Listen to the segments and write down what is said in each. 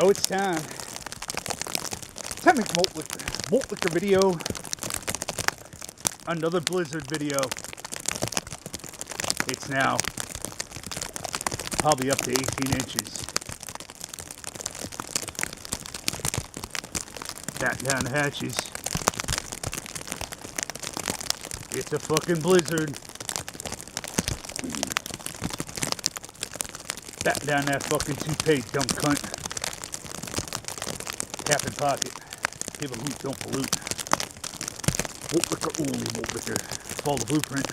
Oh, it's time. Time to make malt liquor video. Another Blizzard video. It's now probably up to 18 inches. Back down the hatches. It's a fucking blizzard. Back down that fucking toupee, dumb cunt. Cap and pocket. People who don't pollute. Malt liquor only, malt liquor. Follow the blueprint.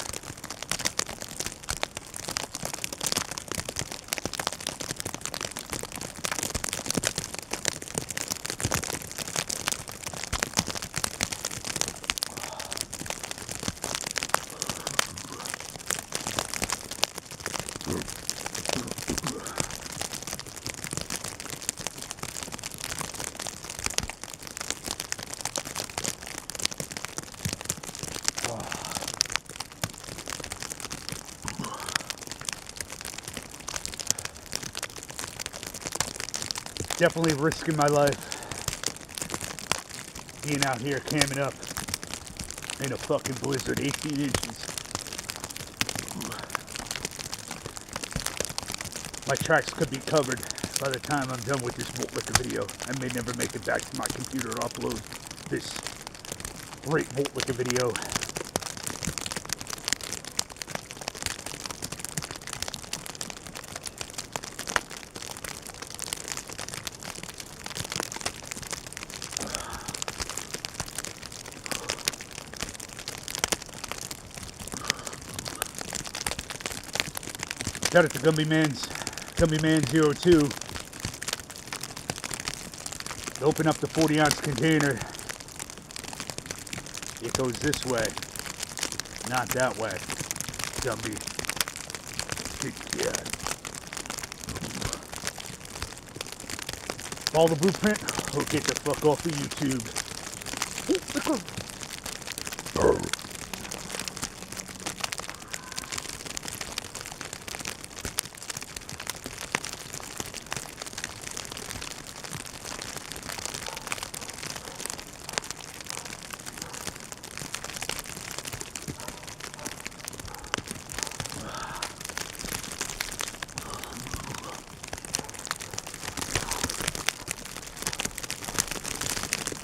Definitely risking my life being out here camming up in a fucking blizzard, 18 inches. My tracks could be covered by the time I'm done with this malt liquor video. I may never make it back to my computer to upload this great malt liquor video. Shout out to Gumby Man 02. Open up the 40-ounce container. It goes this way, not that way. Gumby. Good God. Follow the blueprint or get the fuck off of YouTube.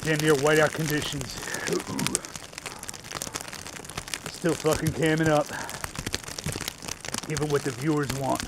Damn near whiteout conditions. Still fucking camming up. Even what the viewers want.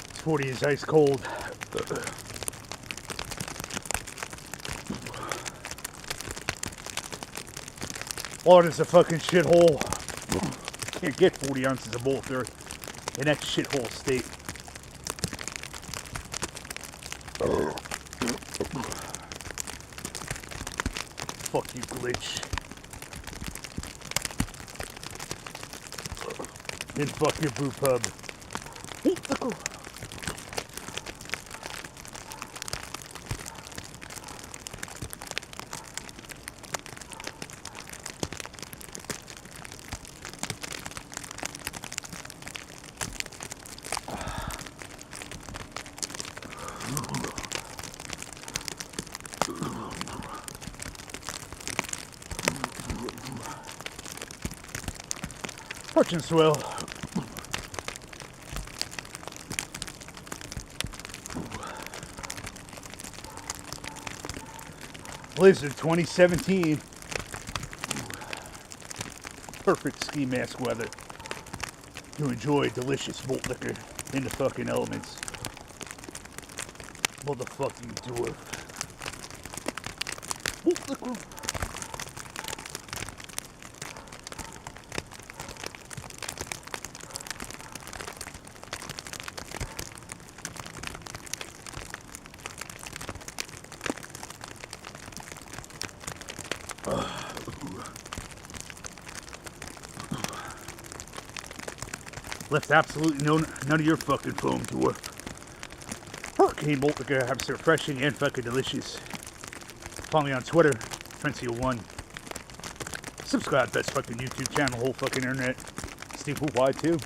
This 40 is ice cold. Florida's a fucking shithole. Can't get 40 ounces of malt there in that shithole state. Fuck you, glitch. And fuck your brew pub. Touch and swell. Blizzard 2017. Perfect ski mask weather to enjoy delicious malt liquor in the fucking elements. Motherfucking dwarf. Malt liquor. Left absolutely none of your fucking foam to work. Hurricane Malt Liquor have refreshing and fucking delicious. Follow me on Twitter, Frencio1. Subscribe to that fucking YouTube channel, whole fucking internet. Steve Hoop Y too.